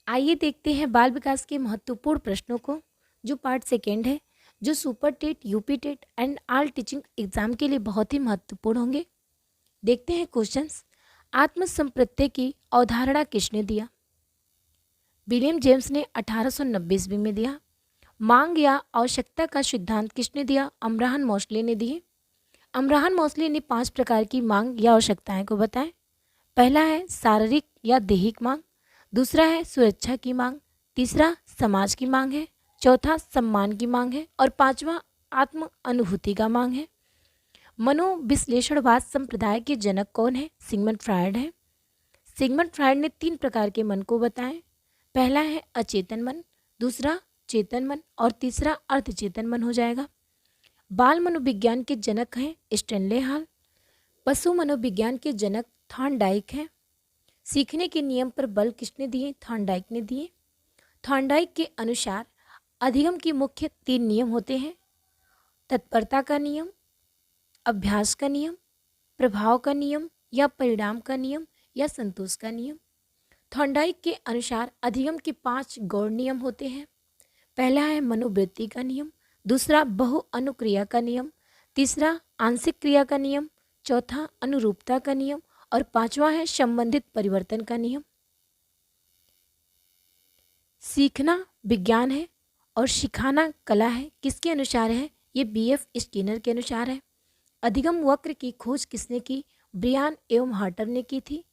आइए देखते हैं बाल विकास के महत्वपूर्ण प्रश्नों को, जो पार्ट सेकेंड है, जो super TET, UP TET and all teaching exam के लिए बहुत ही महत्वपूर्ण होंगे। देखते हैं क्वेश्चंस। आत्मसंप्रत्यय की अवधारणा किसने दिया? विलियम जेम्स ने 1890 ईस्वी में दिया। मांग या आवश्यकता का सिद्धांत किसने दिया? अब्राहम मोस्ले ने दिए। अब्राहम मोस्ले ने 5 प्रकार की मांग या आवश्यकताएं को बताएं। पहला है शारीरिक या दैहिक मांग, दूसरा है सुरक्षा की मांग, तीसरा समाज की मांग है, चौथा सम्मान की मांग है और पांचवा आत्म अनुभूति का मांग है। मनोविश्लेषणवाद संप्रदाय के जनक कौन है? सिगमंड फ्रायड है। सिगमंड फ्रायड ने 3 प्रकार के मन को बताए। पहला है अचेतन मन, दूसरा चेतन मन और तीसरा अर्धचेतन मन हो जाएगा। बाल मनोविज्ञान के जनक हैं स्टेनले हॉल। पशु मनोविज्ञान के जनक थॉर्नडाइक हैं। सीखने के नियम पर बल किसने दिए? थॉर्नडाइक ने दिए। थॉर्नडाइक के अनुसार अधिगम के मुख्य 3 नियम होते हैं: तत्परता का नियम, अभ्यास का नियम, प्रभाव का नियम या परिणाम का नियम या संतोष का नियम। थॉर्नडाइक के अनुसार अधिगम के 5 गौण नियम होते हैं। पहला है मनोवृत्ति का नियम, दूसरा बहु अनुक्रिया का नियम, तीसरा आंशिक क्रिया का नियम, चौथा अनुरूपता का नियम और पांचवा है संबंधित परिवर्तन का नियम। सीखना विज्ञान है और सिखाना कला है, किसके अनुसार है? ये बीएफ स्किनर के अनुसार है। अधिगम वक्र की खोज किसने की? ब्रियान एवं हार्टर ने की थी।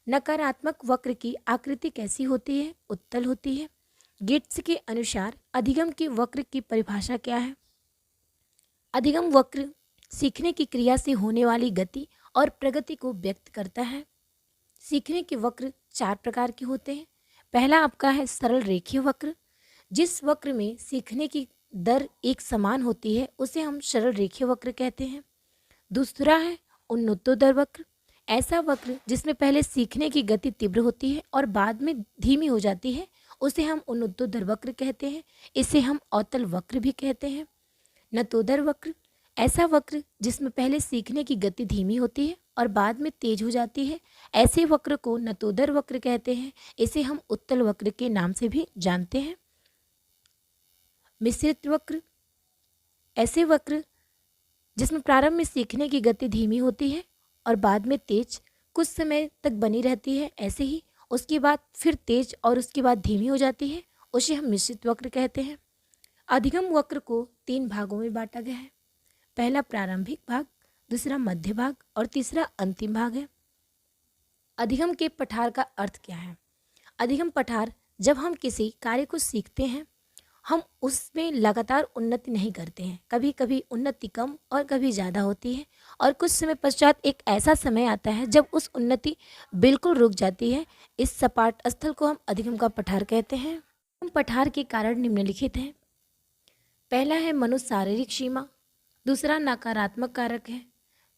नकारात्मक वक्र की आकृति कैसी होती है? उत्तल होती है। गिट्स के अनुसार अधिगम के वक्र की परिभाषा क्या है? अधिगम वक्र सीखने की क्रिया से होने वाली गति और प्रगति को व्यक्त करता है। सीखने के वक्र 4 प्रकार के होते हैं। पहला आपका है सरल रेखीय वक्र। जिस वक्र में सीखने की दर एक समान होती है उसे हम सरल रेखीय वक्र कहते हैं। दूसरा है उन्नतोदर वक्र। ऐसा वक्र जिसमें पहले सीखने की गति तीव्र होती है और बाद में धीमी हो जाती है उसे हम उन्नतोदर वक्र कहते हैं। इसे हम अवतल वक्र भी कहते हैं। नतोदर वक्र, ऐसा वक्र जिसमें पहले सीखने की गति धीमी होती है और बाद में तेज हो जाती है, ऐसे वक्र को नतोदर वक्र कहते हैं। इसे हम उत्तल वक्र के नाम से भी जानते हैं। मिश्रित वक्र, ऐसे वक्र जिसमें प्रारंभ में सीखने की गति धीमी होती है और बाद में तेज कुछ समय तक बनी रहती है, ऐसे ही उसके बाद फिर तेज और उसके बाद धीमी हो जाती है, उसे हम मिश्रित वक्र कहते हैं। अधिगम वक्र को 3 भागों में बांटा गया है। पहला प्रारंभिक भाग, दूसरा मध्य भाग और तीसरा अंतिम भाग है। अधिगम के पठार का अर्थ क्या है? अधिगम पठार, जब हम किसी कार्य को सीखते हैं हम उसमें लगातार उन्नति नहीं करते हैं। कभी कभी उन्नति कम और कभी ज़्यादा होती है और कुछ समय पश्चात एक ऐसा समय आता है जब उस उन्नति बिल्कुल रुक जाती है। इस सपाट स्थल को हम अधिगम का पठार कहते हैं। अधिगम पठार के कारण निम्नलिखित हैं। पहला है मनुष्य शारीरिक सीमा, दूसरा नकारात्मक कारक है,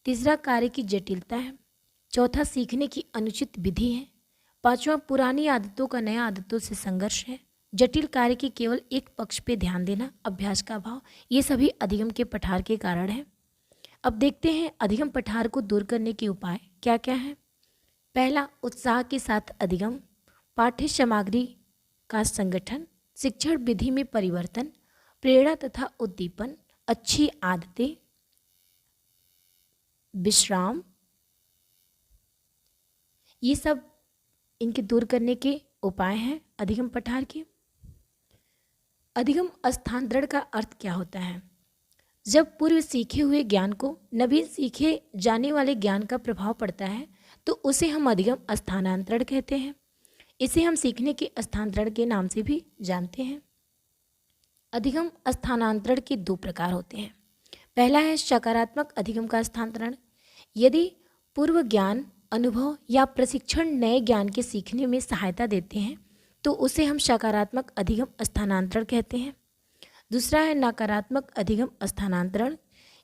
तीसरा कार्य की जटिलता है, चौथा सीखने की अनुचित विधि है, पांचवा पुरानी आदतों का नया आदतों से संघर्ष है, जटिल कार्य की केवल एक पक्ष पे ध्यान देना, अभ्यास का अभाव। ये सभी अधिगम के पठार के कारण हैं। अब देखते हैं अधिगम पठार को दूर करने के उपाय क्या क्या हैं। पहला, उत्साह के साथ अधिगम, पाठ्य सामग्री का संगठन, शिक्षण विधि में परिवर्तन, प्रेरणा तथा उद्दीपन, अच्छी आदतें, विश्राम, ये सब इनके दूर करने के उपाय हैं अधिगम पठार के। अधिगम स्थानांतरण का अर्थ क्या होता है? जब पूर्व सीखे हुए ज्ञान को नवीन सीखे जाने वाले ज्ञान का प्रभाव पड़ता है तो उसे हम अधिगम स्थानांतरण कहते हैं। इसे हम सीखने के स्थानांतरण के नाम से भी जानते हैं। अधिगम स्थानांतरण के 2 प्रकार होते हैं। पहला है सकारात्मक अधिगम का स्थानांतरण। यदि पूर्व ज्ञान, अनुभव या प्रशिक्षण नए ज्ञान के सीखने में सहायता देते हैं तो उसे हम सकारात्मक अधिगम स्थानांतरण कहते हैं। दूसरा है नकारात्मक अधिगम स्थानांतरण।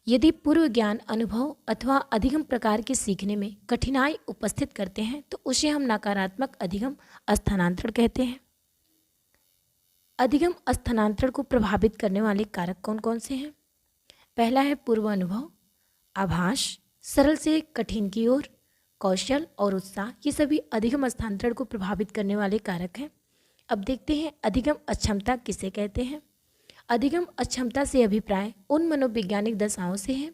यदि पूर्व ज्ञान, अनुभव अथवा अधिगम प्रकार के सीखने में कठिनाई उपस्थित करते हैं तो उसे हम नकारात्मक अधिगम स्थानांतरण कहते हैं। अधिगम स्थानांतरण को प्रभावित करने वाले कारक कौन कौन से हैं? पहला है पूर्व अनुभव, आभास, सरल से कठिन की ओर, कौशल और उत्साह। ये सभी अधिगम स्थानांतरण को प्रभावित करने वाले कारक हैं। अब देखते हैं अधिगम अक्षमता किसे कहते हैं। अधिगम अक्षमता से अभिप्राय उन मनोवैज्ञानिक दशाओं से है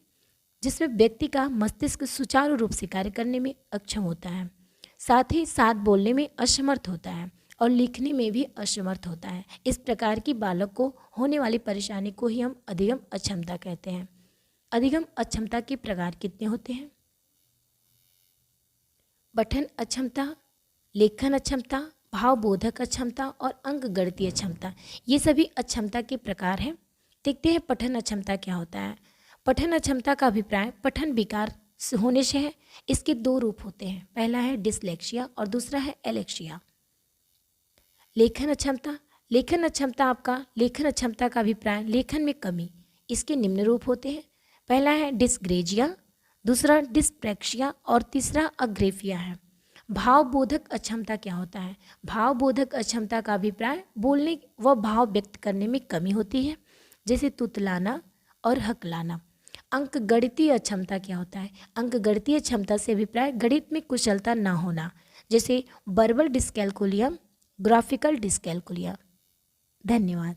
जिसमें व्यक्ति का मस्तिष्क सुचारू रूप से कार्य करने में अक्षम होता है, साथ ही साथ बोलने में असमर्थ होता है और लिखने में भी असमर्थ होता है। इस प्रकार की बालक को होने वाली परेशानी को ही हम अधिगम अक्षमता कहते हैं। अधिगम अक्षमता के प्रकार कितने होते हैं? पठन अक्षमता, लेखन अक्षमता, भावबोधक अक्षमता और अंक गणितीय क्षमता, ये सभी अक्षमता के प्रकार हैं। देखते हैं पठन अक्षमता क्या होता है। पठन अक्षमता का अभिप्राय पठन विकार होने से है। इसके दो रूप होते हैं, पहला है डिसलेक्सिया और दूसरा है एलेक्सिया। लेखन अक्षमता, लेखन अक्षमता आपका लेखन अक्षमता का अभिप्राय लेखन में कमी, इसके निम्न रूप होते हैं, पहला है डिस्ग्रेजिया, दूसरा डिस्प्रैक्सिया और तीसरा अग्रेफिया है। भावबोधक अक्षमता क्या होता है? भावबोधक अक्षमता का अभिप्राय बोलने व भाव व्यक्त करने में कमी होती है, जैसे तुतलाना और हकलाना। अंक गणितीय अक्षमता क्या होता है? अंक गणितीय क्षमता से अभिप्राय गणित में कुशलता न होना, जैसे वर्बल डिस्कैलकुलिया, ग्राफिकल डिस्कैलकुलिया। धन्यवाद।